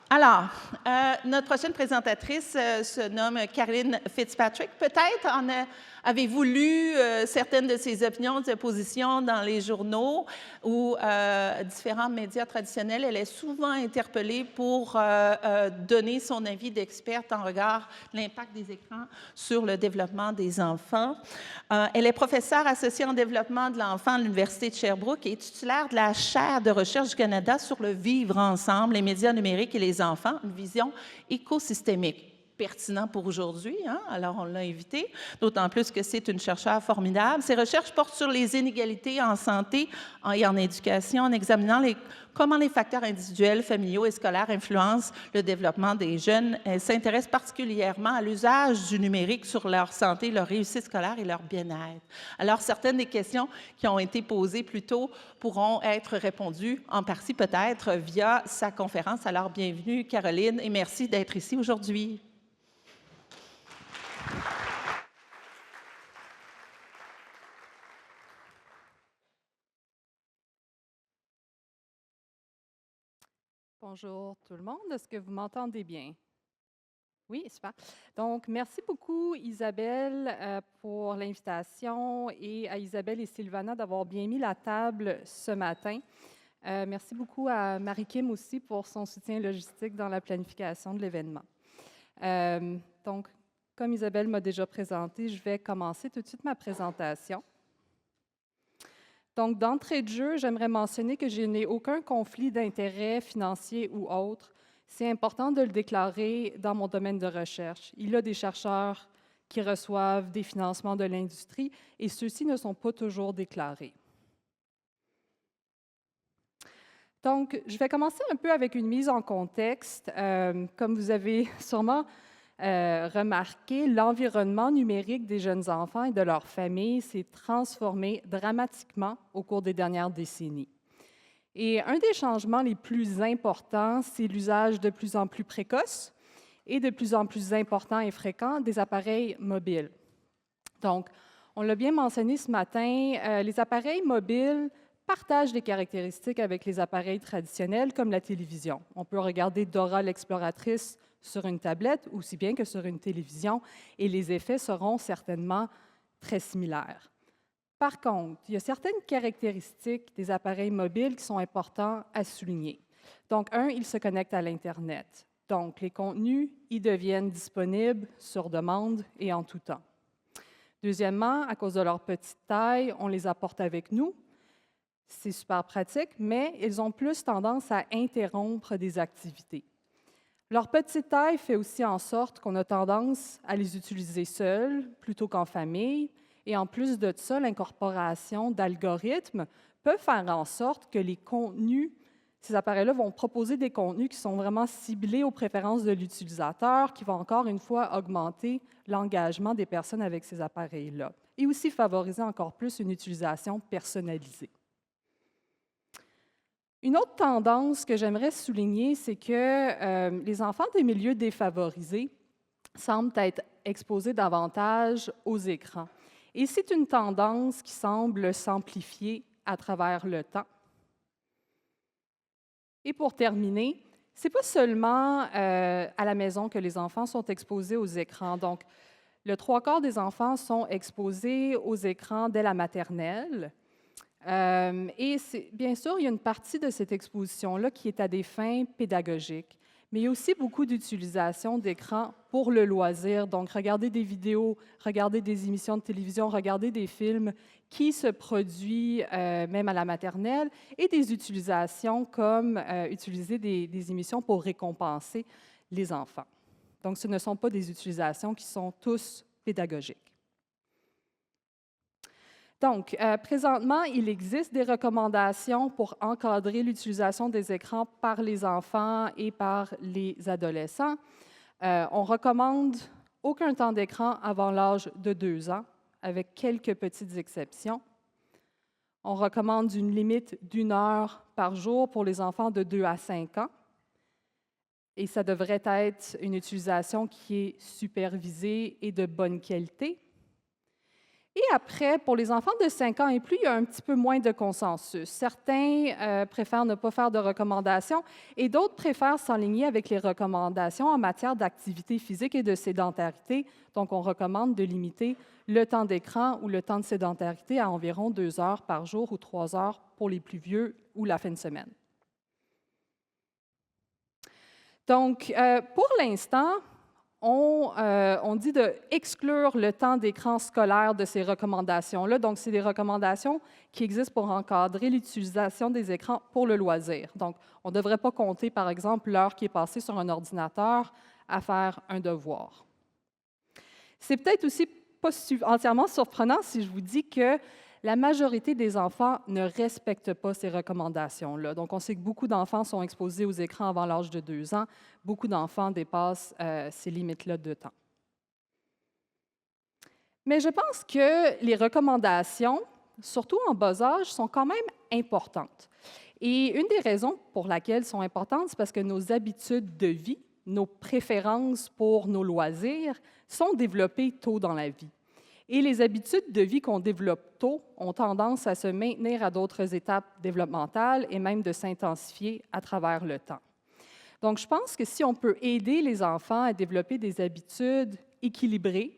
Alors, notre prochaine présentatrice se nomme Caroline Fitzpatrick. Peut-être avez-vous lu certaines de ses opinions, de ses positions dans les journaux ou différents médias traditionnels. Elle est souvent interpellée pour donner son avis d'experte en regard de l'impact des écrans sur le développement des enfants. Elle est professeure associée en développement de l'enfant à l'Université de Sherbrooke et titulaire de la chaire de recherche du Canada sur le vivre ensemble, les médias numériques et les enfants, une vision écosystémique. Pertinent pour aujourd'hui, hein? Alors on l'a invité, d'autant plus que c'est une chercheure formidable. Ses recherches portent sur les inégalités en santé et en éducation, en examinant comment les facteurs individuels, familiaux et scolaires influencent le développement des jeunes. Elle s'intéresse particulièrement à l'usage du numérique sur leur santé, leur réussite scolaire et leur bien-être. Alors certaines des questions qui ont été posées plus tôt pourront être répondues en partie peut-être via sa conférence. Alors bienvenue Caroline et merci d'être ici aujourd'hui. Bonjour tout le monde, est-ce que vous m'entendez bien? Oui, super. Donc, merci beaucoup Isabelle pour l'invitation et à Isabelle et Sylvana d'avoir bien mis la table ce matin. Merci beaucoup à Marie-Kim aussi pour son soutien logistique dans la planification de l'événement. Donc, comme Isabelle m'a déjà présenté, je vais commencer tout de suite ma présentation. Donc, d'entrée de jeu, j'aimerais mentionner que je n'ai aucun conflit d'intérêt financier ou autre. C'est important de le déclarer dans mon domaine de recherche. Il y a des chercheurs qui reçoivent des financements de l'industrie et ceux-ci ne sont pas toujours déclarés. Donc, je vais commencer un peu avec une mise en contexte. Comme vous avez sûrement remarqué, l'environnement numérique des jeunes enfants et de leurs familles s'est transformé dramatiquement au cours des dernières décennies. Et un des changements les plus importants, c'est l'usage de plus en plus précoce et de plus en plus important et fréquent des appareils mobiles. Donc, on l'a bien mentionné ce matin, les appareils mobiles partagent des caractéristiques avec les appareils traditionnels comme la télévision. On peut regarder Dora l'exploratrice sur une tablette aussi bien que sur une télévision et les effets seront certainement très similaires. Par contre, il y a certaines caractéristiques des appareils mobiles qui sont importantes à souligner. Donc, ils se connectent à l'Internet. Donc, les contenus y deviennent disponibles sur demande et en tout temps. Deuxièmement, à cause de leur petite taille, on les apporte avec nous. C'est super pratique, mais ils ont plus tendance à interrompre des activités. Leur petite taille fait aussi en sorte qu'on a tendance à les utiliser seuls plutôt qu'en famille. Et en plus de ça, l'incorporation d'algorithmes peut faire en sorte que les contenus, ces appareils-là vont proposer des contenus qui sont vraiment ciblés aux préférences de l'utilisateur, qui vont encore une fois augmenter l'engagement des personnes avec ces appareils-là et aussi favoriser encore plus une utilisation personnalisée. Une autre tendance que j'aimerais souligner, c'est que les enfants des milieux défavorisés semblent être exposés davantage aux écrans. Et c'est une tendance qui semble s'amplifier à travers le temps. Et pour terminer, ce n'est pas seulement à la maison que les enfants sont exposés aux écrans. Donc, le 3/4 des enfants sont exposés aux écrans dès la maternelle. Et bien sûr, il y a une partie de cette exposition-là qui est à des fins pédagogiques, mais il y a aussi beaucoup d'utilisation d'écran pour le loisir, donc regarder des vidéos, regarder des émissions de télévision, regarder des films qui se produisent même à la maternelle, et des utilisations comme utiliser des émissions pour récompenser les enfants. Donc, ce ne sont pas des utilisations qui sont tous pédagogiques. Donc, présentement, il existe des recommandations pour encadrer l'utilisation des écrans par les enfants et par les adolescents. On recommande aucun temps d'écran avant l'âge de 2 ans, avec quelques petites exceptions. On recommande une limite d'1 heure par jour pour les enfants de 2 à 5 ans. Et ça devrait être une utilisation qui est supervisée et de bonne qualité. Et après, pour les enfants de 5 ans et plus, il y a un petit peu moins de consensus. Certains préfèrent ne pas faire de recommandations et d'autres préfèrent s'aligner avec les recommandations en matière d'activité physique et de sédentarité. Donc, on recommande de limiter le temps d'écran ou le temps de sédentarité à environ 2 heures par jour ou 3 heures pour les plus vieux ou la fin de semaine. Donc, pour l'instant, on dit d'exclure le temps d'écran scolaire de ces recommandations-là. Donc, c'est des recommandations qui existent pour encadrer l'utilisation des écrans pour le loisir. Donc, on ne devrait pas compter, par exemple, l'heure qui est passée sur un ordinateur à faire un devoir. C'est peut-être aussi pas entièrement surprenant si je vous dis que la majorité des enfants ne respectent pas ces recommandations-là. Donc, on sait que beaucoup d'enfants sont exposés aux écrans avant l'âge de 2 ans. Beaucoup d'enfants dépassent ces limites-là de temps. Mais je pense que les recommandations, surtout en bas âge, sont quand même importantes. Et une des raisons pour laquelle elles sont importantes, c'est parce que nos habitudes de vie, nos préférences pour nos loisirs sont développées tôt dans la vie. Et les habitudes de vie qu'on développe tôt ont tendance à se maintenir à d'autres étapes développementales et même de s'intensifier à travers le temps. Donc, je pense que si on peut aider les enfants à développer des habitudes équilibrées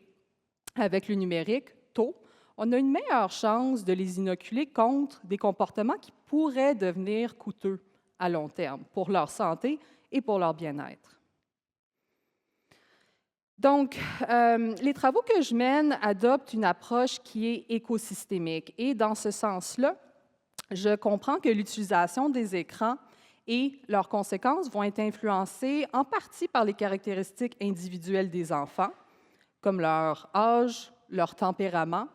avec le numérique tôt, on a une meilleure chance de les inoculer contre des comportements qui pourraient devenir coûteux à long terme pour leur santé et pour leur bien-être. Donc, les travaux que je mène adoptent une approche qui est écosystémique. Et dans ce sens-là, je comprends que l'utilisation des écrans et leurs conséquences vont être influencées en partie par les caractéristiques individuelles des enfants, comme leur âge, leur tempérament,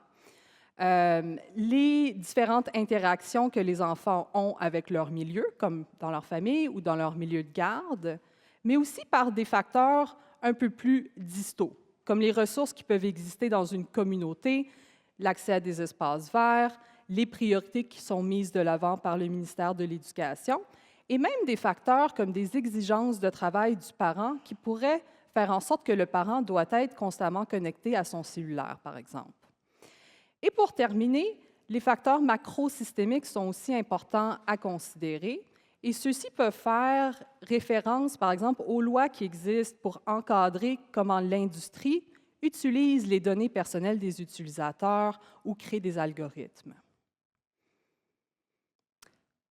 les différentes interactions que les enfants ont avec leur milieu, comme dans leur famille ou dans leur milieu de garde, mais aussi par des facteurs un peu plus distaux, comme les ressources qui peuvent exister dans une communauté, l'accès à des espaces verts, les priorités qui sont mises de l'avant par le ministère de l'Éducation, et même des facteurs comme des exigences de travail du parent qui pourraient faire en sorte que le parent doit être constamment connecté à son cellulaire, par exemple. Et pour terminer, les facteurs macrosystémiques sont aussi importants à considérer. Et ceux-ci peuvent faire référence, par exemple, aux lois qui existent pour encadrer comment l'industrie utilise les données personnelles des utilisateurs ou crée des algorithmes.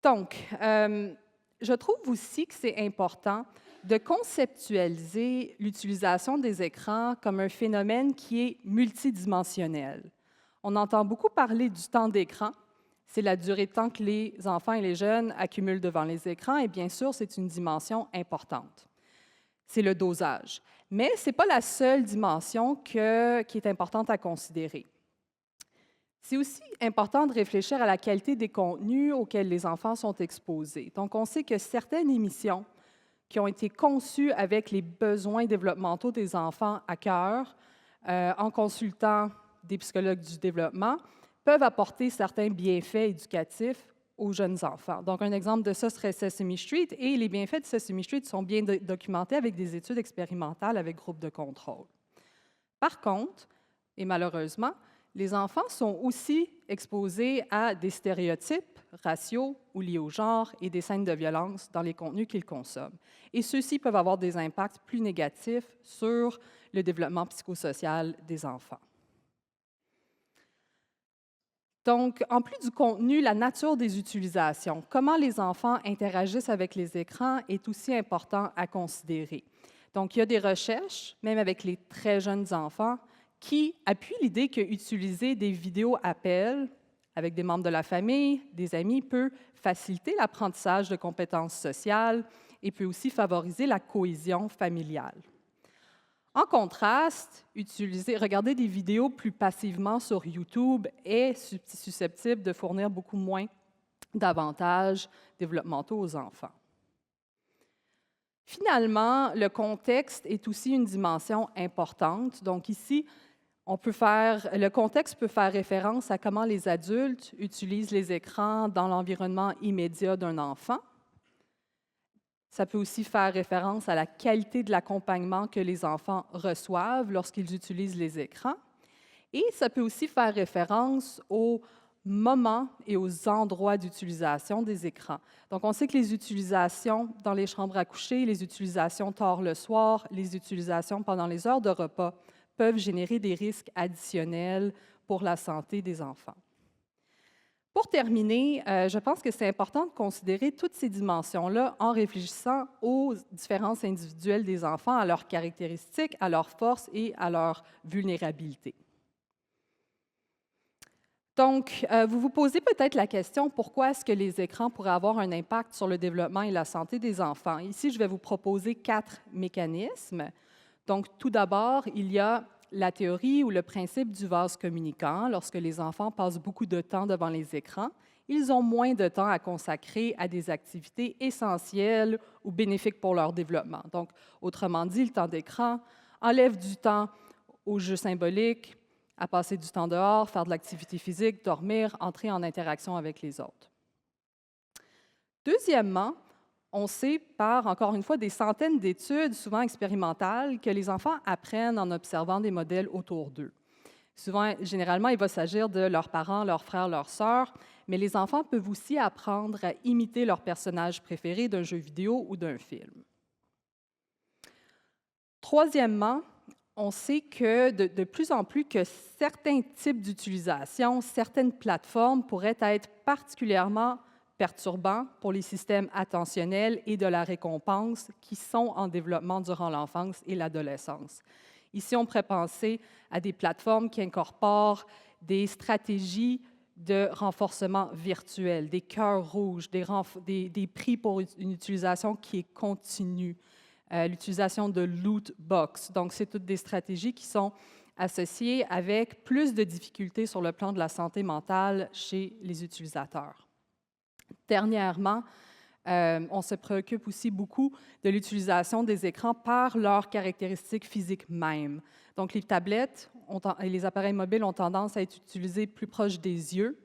Donc, je trouve aussi que c'est important de conceptualiser l'utilisation des écrans comme un phénomène qui est multidimensionnel. On entend beaucoup parler du temps d'écran. C'est la durée de temps que les enfants et les jeunes accumulent devant les écrans, et bien sûr, c'est une dimension importante. C'est le dosage. Mais ce n'est pas la seule dimension qui est importante à considérer. C'est aussi important de réfléchir à la qualité des contenus auxquels les enfants sont exposés. Donc, on sait que certaines émissions qui ont été conçues avec les besoins développementaux des enfants à cœur, en consultant des psychologues du développement, peuvent apporter certains bienfaits éducatifs aux jeunes enfants. Donc, un exemple de ça serait Sesame Street, et les bienfaits de Sesame Street sont bien documentés avec des études expérimentales avec groupe de contrôle. Par contre, et malheureusement, les enfants sont aussi exposés à des stéréotypes raciaux ou liés au genre et des scènes de violence dans les contenus qu'ils consomment. Et ceux-ci peuvent avoir des impacts plus négatifs sur le développement psychosocial des enfants. Donc, en plus du contenu, la nature des utilisations, comment les enfants interagissent avec les écrans est aussi important à considérer. Donc, il y a des recherches, même avec les très jeunes enfants, qui appuient l'idée qu'utiliser des vidéo-appels avec des membres de la famille, des amis, peut faciliter l'apprentissage de compétences sociales et peut aussi favoriser la cohésion familiale. En contraste, regarder des vidéos plus passivement sur YouTube est susceptible de fournir beaucoup moins d'avantages développementaux aux enfants. Finalement, le contexte est aussi une dimension importante. Donc ici, le contexte peut faire référence à comment les adultes utilisent les écrans dans l'environnement immédiat d'un enfant. Ça peut aussi faire référence à la qualité de l'accompagnement que les enfants reçoivent lorsqu'ils utilisent les écrans. Et ça peut aussi faire référence aux moments et aux endroits d'utilisation des écrans. Donc, on sait que les utilisations dans les chambres à coucher, les utilisations tard le soir, les utilisations pendant les heures de repas peuvent générer des risques additionnels pour la santé des enfants. Pour terminer, je pense que c'est important de considérer toutes ces dimensions-là en réfléchissant aux différences individuelles des enfants, à leurs caractéristiques, à leurs forces et à leurs vulnérabilités. Donc, vous vous posez peut-être la question, pourquoi est-ce que les écrans pourraient avoir un impact sur le développement et la santé des enfants? Ici, je vais vous proposer 4 mécanismes. Donc, tout d'abord, il y a la théorie ou le principe du vase communicant. Lorsque les enfants passent beaucoup de temps devant les écrans, ils ont moins de temps à consacrer à des activités essentielles ou bénéfiques pour leur développement. Donc, autrement dit, le temps d'écran enlève du temps aux jeux symboliques, à passer du temps dehors, faire de l'activité physique, dormir, entrer en interaction avec les autres. Deuxièmement, on sait par, encore une fois, des centaines d'études, souvent expérimentales, que les enfants apprennent en observant des modèles autour d'eux. Souvent, généralement, il va s'agir de leurs parents, leurs frères, leurs sœurs, mais les enfants peuvent aussi apprendre à imiter leur personnage préféré d'un jeu vidéo ou d'un film. Troisièmement, on sait que de plus en plus que certains types d'utilisation, certaines plateformes pourraient être particulièrement perturbants pour les systèmes attentionnels et de la récompense qui sont en développement durant l'enfance et l'adolescence. Ici, on pourrait penser à des plateformes qui incorporent des stratégies de renforcement virtuel, des cœurs rouges, des prix pour une utilisation qui est continue, l'utilisation de loot box. Donc, c'est toutes des stratégies qui sont associées avec plus de difficultés sur le plan de la santé mentale chez les utilisateurs. Dernièrement, on se préoccupe aussi beaucoup de l'utilisation des écrans par leurs caractéristiques physiques mêmes. Donc, les tablettes et les appareils mobiles ont tendance à être utilisés plus proches des yeux.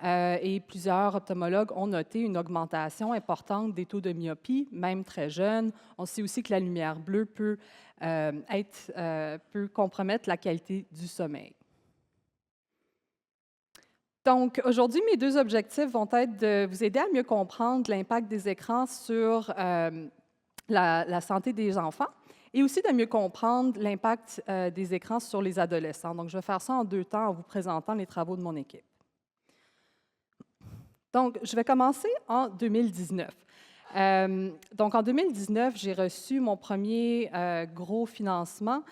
Et plusieurs ophtalmologues ont noté une augmentation importante des taux de myopie, même très jeunes. On sait aussi que la lumière bleue peut compromettre la qualité du sommeil. Donc, aujourd'hui, mes 2 objectifs vont être de vous aider à mieux comprendre l'impact des écrans sur la santé des enfants et aussi de mieux comprendre l'impact des écrans sur les adolescents. Donc, je vais faire ça en 2 temps en vous présentant les travaux de mon équipe. Donc, je vais commencer en 2019. Donc, en 2019, j'ai reçu mon premier gros financement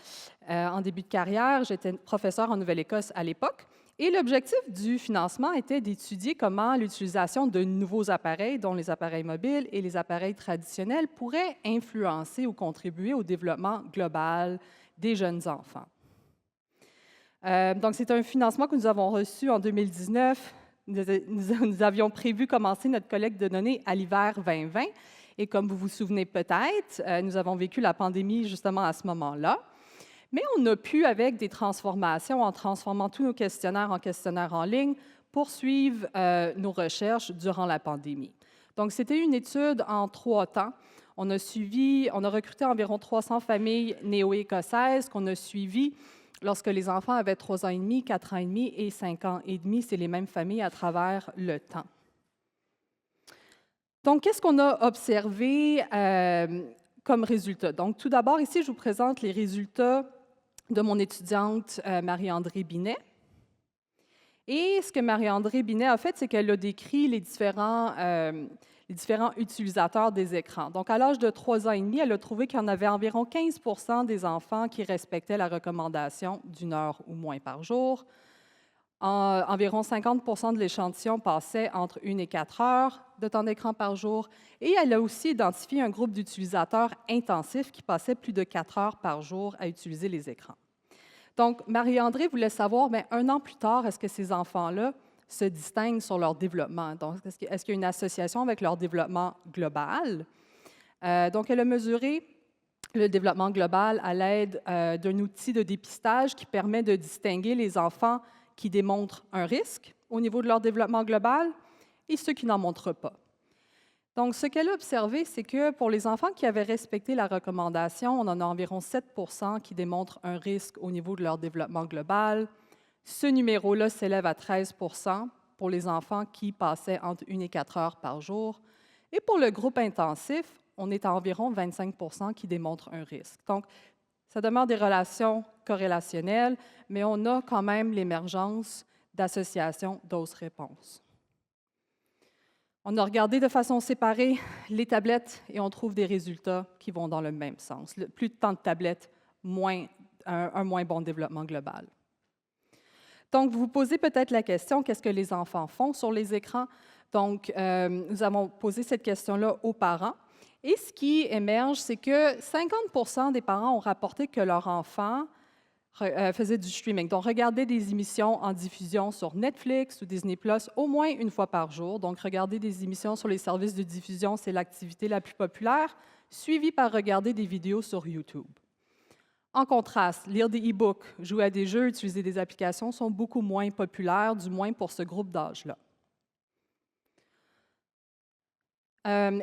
en début de carrière. J'étais professeure en Nouvelle-Écosse à l'époque. Et l'objectif du financement était d'étudier comment l'utilisation de nouveaux appareils, dont les appareils mobiles et les appareils traditionnels, pourraient influencer ou contribuer au développement global des jeunes enfants. Donc, c'est un financement que nous avons reçu en 2019. Nous avions prévu commencer notre collecte de données à l'hiver 2020. Et comme vous vous souvenez peut-être, nous avons vécu la pandémie justement à ce moment-là. Mais on a pu, avec des transformations, en transformant tous nos questionnaires en questionnaires en ligne, poursuivre nos recherches durant la pandémie. Donc, c'était une étude en 3 temps. On a recruté environ 300 familles néo-écossaises qu'on a suivies lorsque les enfants avaient 3 ans et demi, 4 ans et demi et 5 ans et demi. C'est les mêmes familles à travers le temps. Donc, qu'est-ce qu'on a observé comme résultat? Donc, tout d'abord, ici, je vous présente les résultats de mon étudiante Marie-André Binet. Et ce que Marie-André Binet a fait, c'est qu'elle a décrit les différents utilisateurs des écrans. Donc, à l'âge de 3 ans et demi, elle a trouvé qu'il y en avait environ 15 % des enfants qui respectaient la recommandation d'1 heure ou moins par jour. Environ 50 % de l'échantillon passait entre 1 et 4 heures de temps d'écran par jour. Et elle a aussi identifié un groupe d'utilisateurs intensifs qui passaient plus de 4 heures par jour à utiliser les écrans. Donc, Marie-André voulait savoir, bien, 1 an plus tard, est-ce que ces enfants-là se distinguent sur leur développement? Donc, est-ce qu'il y a une association avec leur développement global? Donc, elle a mesuré le développement global à l'aide d'un outil de dépistage qui permet de distinguer les enfants qui démontrent un risque au niveau de leur développement global et ceux qui n'en montrent pas. Donc, ce qu'elle a observé, c'est que pour les enfants qui avaient respecté la recommandation, on en a environ 7 % qui démontrent un risque au niveau de leur développement global, Ce numéro-là s'élève à 13 pour les enfants qui passaient entre 1 et 4 heures par jour. Et pour le groupe intensif, on est à environ 25 qui démontrent un risque. Donc, ça demeure des relations corrélationnelles, mais on a quand même l'émergence d'associations dose-réponse. On a regardé de façon séparée les tablettes et on trouve des résultats qui vont dans le même sens. Plus de temps de tablettes, un moins bon développement global. Donc, vous vous posez peut-être la question, qu'est-ce que les enfants font sur les écrans? Donc, nous avons posé cette question-là aux parents. Et ce qui émerge, c'est que 50 des parents ont rapporté que leur enfant faisait du streaming, donc regarder des émissions en diffusion sur Netflix ou Disney+, au moins une fois par jour. Donc, regarder des émissions sur les services de diffusion, c'est l'activité la plus populaire, suivie par regarder des vidéos sur YouTube. En contraste, lire des e-books, jouer à des jeux, utiliser des applications sont beaucoup moins populaires, du moins pour ce groupe d'âge-là.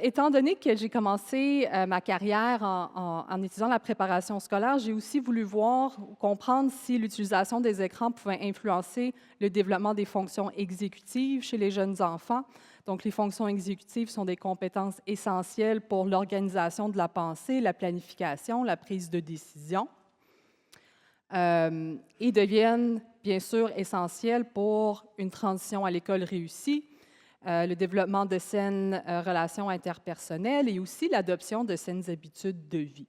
Étant donné que j'ai commencé ma carrière en étudiant la préparation scolaire, j'ai aussi voulu voir ou comprendre si l'utilisation des écrans pouvait influencer le développement des fonctions exécutives chez les jeunes enfants. Donc, les fonctions exécutives sont des compétences essentielles pour l'organisation de la pensée, la planification, la prise de décision, et deviennent bien sûr essentielles pour une transition à l'école réussie, le développement de saines relations interpersonnelles et aussi l'adoption de saines habitudes de vie.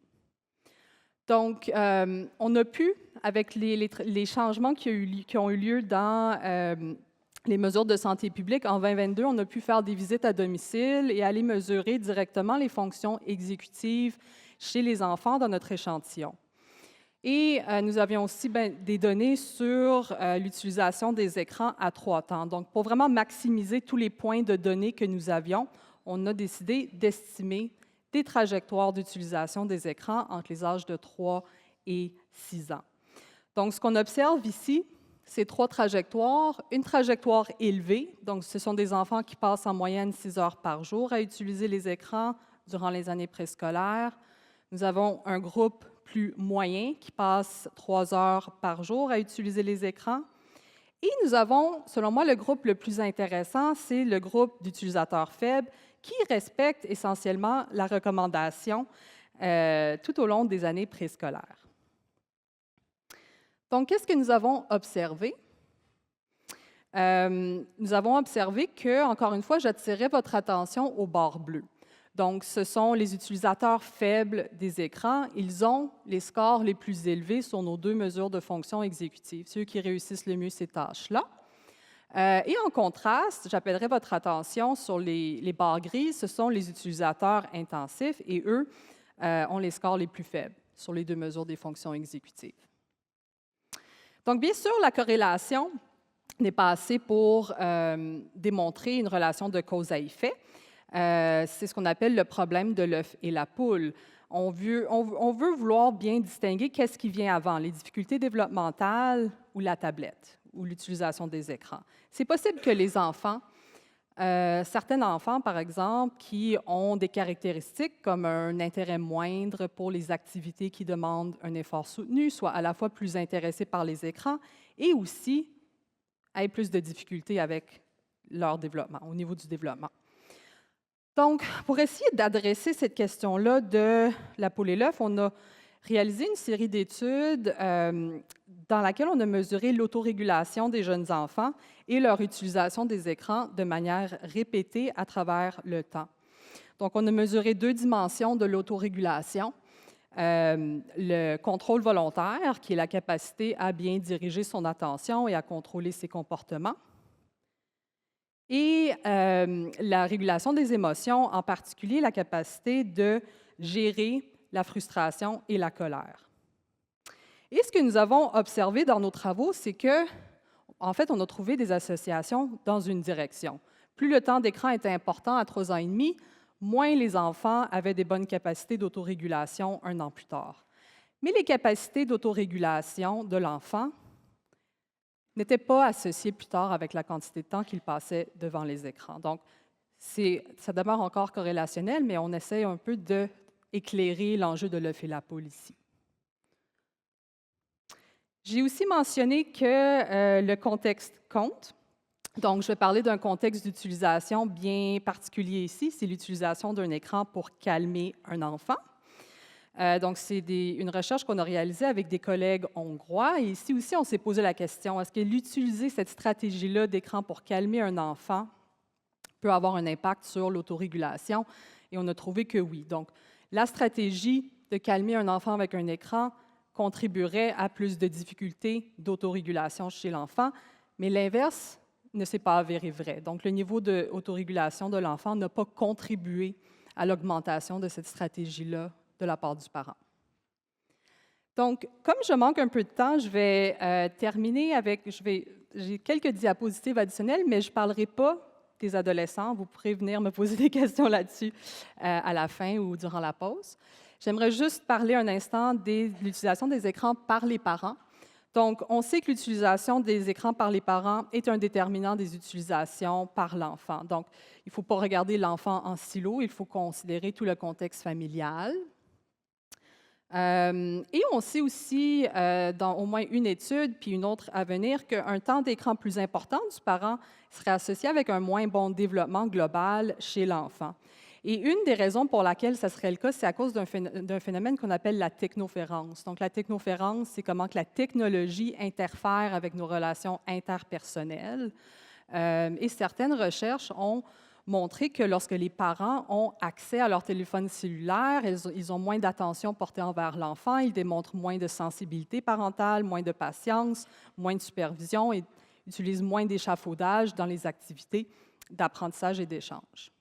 Donc, on a pu, avec les changements qui ont eu lieu dans les mesures de santé publique en 2022, on a pu faire des visites à domicile et aller mesurer directement les fonctions exécutives chez les enfants dans notre échantillon. Et nous avions aussi des données sur l'utilisation des écrans à 3 temps. Donc, pour vraiment maximiser tous les points de données que nous avions, on a décidé d'estimer des trajectoires d'utilisation des écrans entre les âges de 3 et 6 ans. Donc, ce qu'on observe ici, c'est 3 trajectoires. Une trajectoire élevée, donc ce sont des enfants qui passent en moyenne 6 heures par jour à utiliser les écrans durant les années préscolaires. Nous avons un groupe plus moyen qui passe 3 heures par jour à utiliser les écrans. Et nous avons, selon moi, le groupe le plus intéressant, c'est le groupe d'utilisateurs faibles qui respectent essentiellement la recommandation tout au long des années préscolaires. Donc, qu'est-ce que nous avons observé? Nous avons observé que, encore une fois, j'attirais votre attention aux barres bleues. Donc, ce sont les utilisateurs faibles des écrans. Ils ont les scores les plus élevés sur nos 2 mesures de fonction exécutive, ceux qui réussissent le mieux ces tâches-là. Et en contraste, j'appellerai votre attention sur les barres grises. Ce sont les utilisateurs intensifs et eux ont les scores les plus faibles sur les 2 mesures des fonctions exécutives. Donc, bien sûr, la corrélation n'est pas assez pour démontrer une relation de cause à effet. C'est ce qu'on appelle le problème de l'œuf et la poule. On veut vouloir bien distinguer qu'est-ce qui vient avant, les difficultés développementales ou la tablette ou l'utilisation des écrans. C'est possible que les enfants, certains enfants, par exemple, qui ont des caractéristiques comme un intérêt moindre pour les activités qui demandent un effort soutenu, soient à la fois plus intéressés par les écrans et aussi aient plus de difficultés avec leur développement, au niveau du développement. Donc, pour essayer d'adresser cette question-là de la poule et l'œuf, on a réalisé une série d'études dans laquelle on a mesuré l'autorégulation des jeunes enfants et leur utilisation des écrans de manière répétée à travers le temps. Donc, on a mesuré 2 dimensions de l'autorégulation. Le contrôle volontaire, qui est la capacité à bien diriger son attention et à contrôler ses comportements. Et la régulation des émotions, en particulier la capacité de gérer la frustration et la colère. Et ce que nous avons observé dans nos travaux, c'est que, en fait, on a trouvé des associations dans une direction. Plus le temps d'écran était important à 3 ans et demi, moins les enfants avaient des bonnes capacités d'autorégulation 1 an plus tard. Mais les capacités d'autorégulation de l'enfant n'étaient pas associées plus tard avec la quantité de temps qu'il passait devant les écrans. Donc, ça demeure encore corrélationnel, mais on essaie un peu d'éclairer l'enjeu de l'œuf et la poule ici. J'ai aussi mentionné que le contexte compte. Donc, je vais parler d'un contexte d'utilisation bien particulier ici, c'est l'utilisation d'un écran pour calmer un enfant. Donc, c'est une recherche qu'on a réalisée avec des collègues hongrois. Et ici aussi, on s'est posé la question, est-ce que l'utiliser cette stratégie-là d'écran pour calmer un enfant peut avoir un impact sur l'autorégulation? Et on a trouvé que oui. Donc, la stratégie de calmer un enfant avec un écran contribuerait à plus de difficultés d'autorégulation chez l'enfant, mais l'inverse ne s'est pas avéré vrai. Donc, le niveau d'autorégulation de l'enfant n'a pas contribué à l'augmentation de cette stratégie-là de la part du parent. Donc, comme je manque un peu de temps, je vais terminer avec... J'ai quelques diapositives additionnelles, mais je ne parlerai pas des adolescents. Vous pourrez venir me poser des questions là-dessus à la fin ou durant la pause. J'aimerais juste parler un instant de l'utilisation des écrans par les parents. Donc, on sait que l'utilisation des écrans par les parents est un déterminant des utilisations par l'enfant. Donc, il ne faut pas regarder l'enfant en silo, il faut considérer tout le contexte familial. Et on sait aussi, dans au moins une étude, puis une autre à venir, qu'un temps d'écran plus important du parent serait associé avec un moins bon développement global chez l'enfant. Et une des raisons pour laquelle ça serait le cas, c'est à cause d'un phénomène qu'on appelle la technoférence. Donc, la technoférence, c'est comment que la technologie interfère avec nos relations interpersonnelles. Et certaines recherches ont montré que lorsque les parents ont accès à leur téléphone cellulaire, ils ont moins d'attention portée envers l'enfant, ils démontrent moins de sensibilité parentale, moins de patience, moins de supervision et utilisent moins d'échafaudage dans les activités d'apprentissage et d'échange.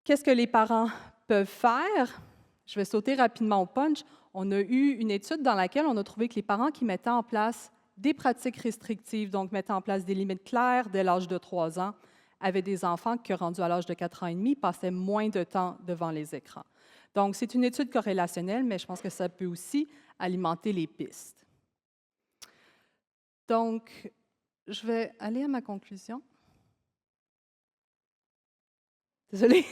Qu'est-ce que les parents peuvent faire? Je vais sauter rapidement au punch. On a eu une étude dans laquelle on a trouvé que les parents qui mettaient en place des pratiques restrictives, donc mettaient en place des limites claires dès l'âge de 3 ans, avaient des enfants qui, rendus à l'âge de 4 ans et demi, passaient moins de temps devant les écrans. Donc, c'est une étude corrélationnelle, mais je pense que ça peut aussi alimenter les pistes. Donc, je vais aller à ma conclusion. Désolée,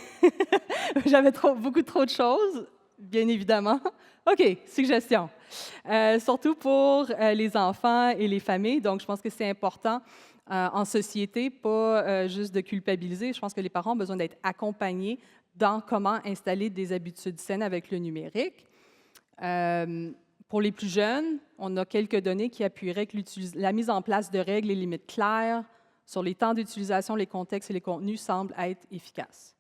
j'avais beaucoup trop de choses, bien évidemment. OK, suggestion. Surtout pour les enfants et les familles. Donc, je pense que c'est important en société, pas juste de culpabiliser. Je pense que les parents ont besoin d'être accompagnés dans comment installer des habitudes saines avec le numérique. Pour les plus jeunes, on a quelques données qui appuieraient que la mise en place de règles et limites claires sur les temps d'utilisation, les contextes et les contenus semble être efficace.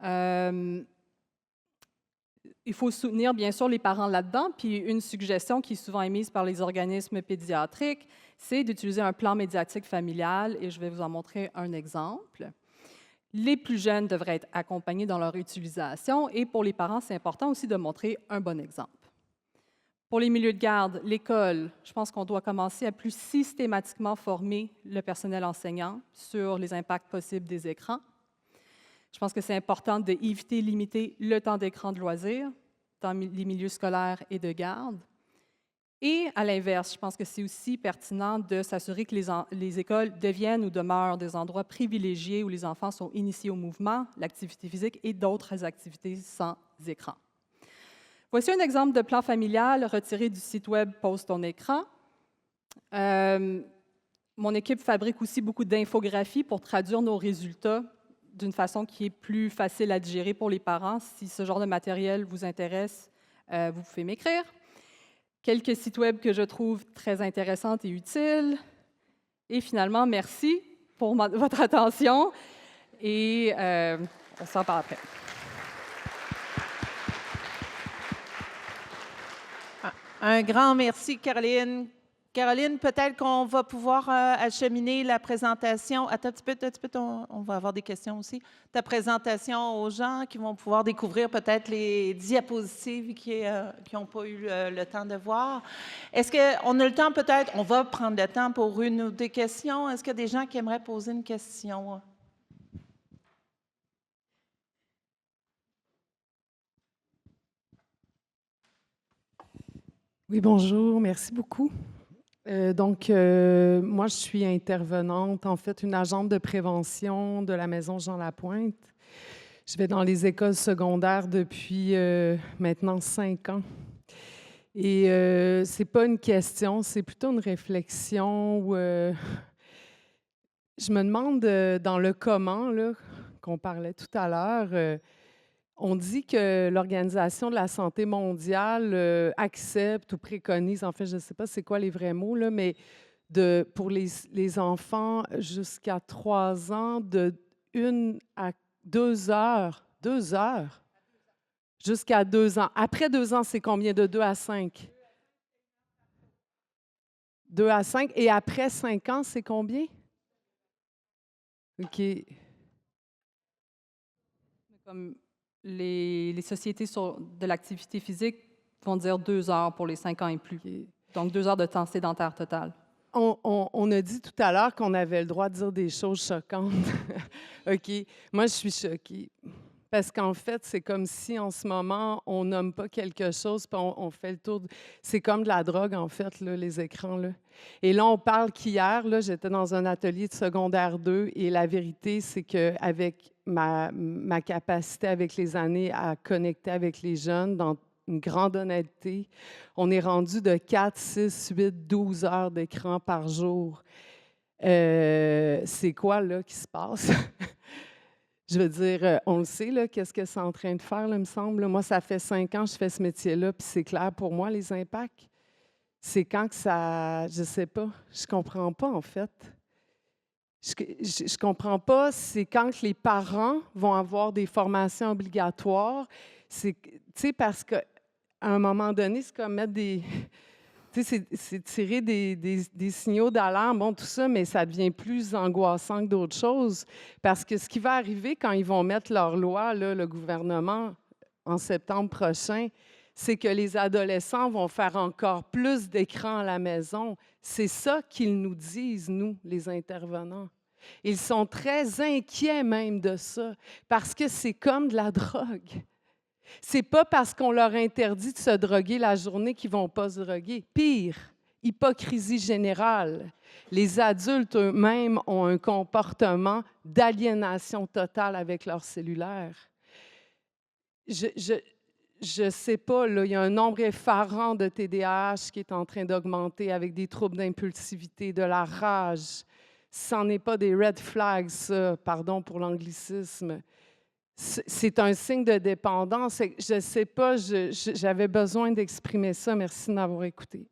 Il faut soutenir, bien sûr, les parents là-dedans. Puis une suggestion qui est souvent émise par les organismes pédiatriques, c'est d'utiliser un plan médiatique familial, et je vais vous en montrer un exemple. Les plus jeunes devraient être accompagnés dans leur utilisation, et pour les parents, c'est important aussi de montrer un bon exemple. Pour les milieux de garde, l'école, je pense qu'on doit commencer à plus systématiquement former le personnel enseignant sur les impacts possibles des écrans. Je pense que c'est important d'éviter, limiter le temps d'écran de loisirs dans les milieux scolaires et de garde. Et à l'inverse, je pense que c'est aussi pertinent de s'assurer que les écoles deviennent ou demeurent des endroits privilégiés où les enfants sont initiés au mouvement, l'activité physique et d'autres activités sans écran. Voici un exemple de plan familial retiré du site web Pose ton écran. Mon équipe fabrique aussi beaucoup d'infographies pour traduire nos résultats d'une façon qui est plus facile à digérer pour les parents. Si ce genre de matériel vous intéresse, vous pouvez m'écrire. Quelques sites web que je trouve très intéressants et utiles. Et finalement, merci pour votre attention et on s'en parle après. Un grand merci, Caroline. Caroline, peut-être qu'on va pouvoir acheminer la présentation. Attends un petit peu, on va avoir des questions aussi. Ta présentation aux gens qui vont pouvoir découvrir peut-être les diapositives qui n'ont pas eu le temps de voir. Est-ce qu'on a le temps peut-être? On va prendre le temps pour une ou deux questions. Est-ce qu'il y a des gens qui aimeraient poser une question? Oui, bonjour, merci beaucoup. Moi, je suis intervenante, en fait, une agente de prévention de la Maison Jean Lapointe. Je vais dans les écoles secondaires depuis maintenant 5 ans. Et c'est pas une question, c'est plutôt une réflexion où je me demande, dans le comment, là, qu'on parlait tout à l'heure, on dit que l'Organisation de la santé mondiale accepte ou préconise, en fait, je ne sais pas c'est quoi les vrais mots, là, mais pour les enfants jusqu'à 3 ans, de 1 à 2 heures, 2 heures, jusqu'à 2 ans. Après 2 ans, c'est combien? De 2 à 5? 2 à 5. Et après 5 ans, c'est combien? OK. Comme les sociétés de l'activité physique vont dire 2 heures pour les 5 ans et plus. OK. Donc, 2 heures de temps sédentaire total. On a dit tout à l'heure qu'on avait le droit de dire des choses choquantes. OK. Moi, je suis choquée. Parce qu'en fait, c'est comme si en ce moment, on nomme pas quelque chose, puis on fait le tour. C'est comme de la drogue, en fait, là, les écrans. Là. Et là, on parle qu'hier, là, j'étais dans un atelier de secondaire 2, et la vérité, c'est qu'avec ma capacité avec les années à connecter avec les jeunes, dans une grande honnêteté, on est rendu de 4, 6, 8, 12 heures d'écran par jour. C'est quoi, là, qui se passe? Je veux dire, on le sait, là, qu'est-ce que c'est en train de faire, là, il me semble. Là. Moi, ça fait 5 ans que je fais ce métier-là, puis c'est clair pour moi, les impacts. C'est quand que ça... Je sais pas. Je comprends pas, en fait. Je comprends pas, c'est quand que les parents vont avoir des formations obligatoires. C'est, tu sais, parce qu'à un moment donné, c'est comme mettre des... Tu sais, c'est tirer des signaux d'alarme, bon, tout ça, mais ça devient plus angoissant que d'autres choses. Parce que ce qui va arriver quand ils vont mettre leur loi, là, le gouvernement, en septembre prochain, c'est que les adolescents vont faire encore plus d'écrans à la maison. C'est ça qu'ils nous disent, nous, les intervenants. Ils sont très inquiets même de ça, parce que c'est comme de la drogue. C'est pas parce qu'on leur interdit de se droguer la journée qu'ils vont pas se droguer. Pire, hypocrisie générale. Les adultes eux-mêmes ont un comportement d'aliénation totale avec leur cellulaire. Je sais pas, là, il y a un nombre effarant de TDAH qui est en train d'augmenter avec des troubles d'impulsivité, de la rage. Ce n'est pas des red flags, ça, pardon pour l'anglicisme. C'est un signe de dépendance. Je ne sais pas, j'avais besoin d'exprimer ça. Merci de m'avoir écouté.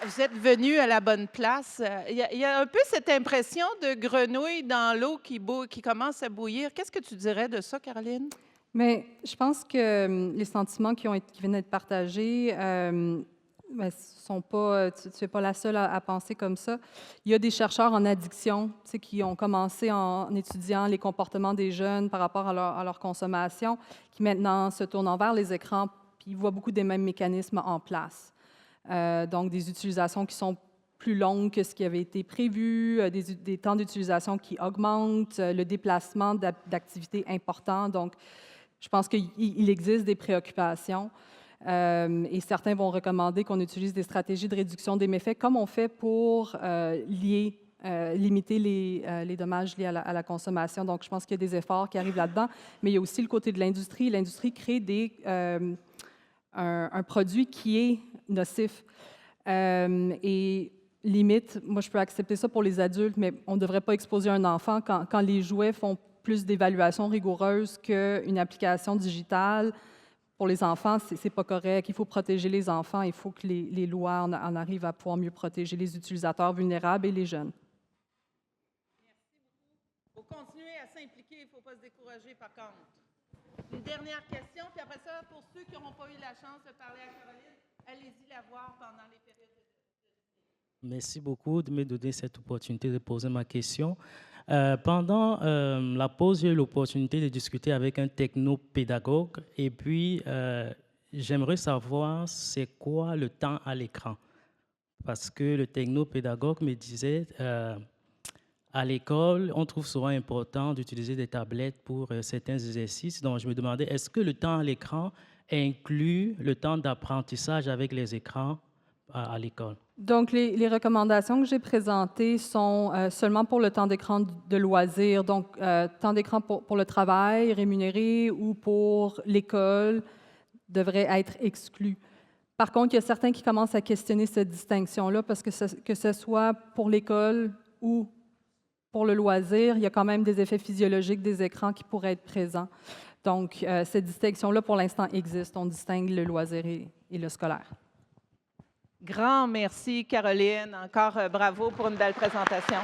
Vous êtes venu à la bonne place. Il y a un peu cette impression de grenouille dans l'eau qui commence à bouillir. Qu'est-ce que tu dirais de ça, Caroline? Mais je pense que les sentiments qui viennent d'être partagés, sont pas, tu n'es pas la seule à penser comme ça. Il y a des chercheurs en addiction qui ont commencé en étudiant les comportements des jeunes par rapport à leur consommation, qui maintenant se tournent vers les écrans, puis ils voient beaucoup des mêmes mécanismes en place. Donc, des utilisations qui sont plus longues que ce qui avait été prévu, des temps d'utilisation qui augmentent, le déplacement d'activités importants. Donc, je pense qu'il existe des préoccupations. Et certains vont recommander qu'on utilise des stratégies de réduction des méfaits, comme on fait pour limiter les dommages liés à la consommation. Donc, je pense qu'il y a des efforts qui arrivent là-dedans, mais il y a aussi le côté de l'industrie. L'industrie crée un produit qui est nocif. Et limite, moi, je peux accepter ça pour les adultes, mais on ne devrait pas exposer un enfant quand les jouets font plus d'évaluation rigoureuse qu'une application digitale. Pour les enfants, ce n'est pas correct. Il faut protéger les enfants. Il faut que les lois en arrivent à pouvoir mieux protéger les utilisateurs vulnérables et les jeunes. Merci beaucoup. Il faut continuer à s'impliquer. Il ne faut pas se décourager, par contre. Une dernière question, puis après ça, pour ceux qui n'auront pas eu la chance de parler à Caroline, allez-y la voir pendant les périodes de... Merci beaucoup de me donner cette opportunité de poser ma question. Pendant la pause, j'ai eu l'opportunité de discuter avec un technopédagogue et puis j'aimerais savoir c'est quoi le temps à l'écran. Parce que le technopédagogue me disait à l'école, on trouve souvent important d'utiliser des tablettes pour certains exercices. Donc, je me demandais, est-ce que le temps à l'écran inclut le temps d'apprentissage avec les écrans à l'école. Donc, les recommandations que j'ai présentées sont seulement pour le temps d'écran de loisirs, donc temps d'écran pour le travail rémunéré ou pour l'école devrait être exclu. Par contre, il y a certains qui commencent à questionner cette distinction-là parce que ce soit pour l'école ou pour le loisir, il y a quand même des effets physiologiques des écrans qui pourraient être présents. Donc, cette distinction-là, pour l'instant, existe. On distingue le loisir et le scolaire. Grand merci, Caroline. Encore bravo pour une belle présentation.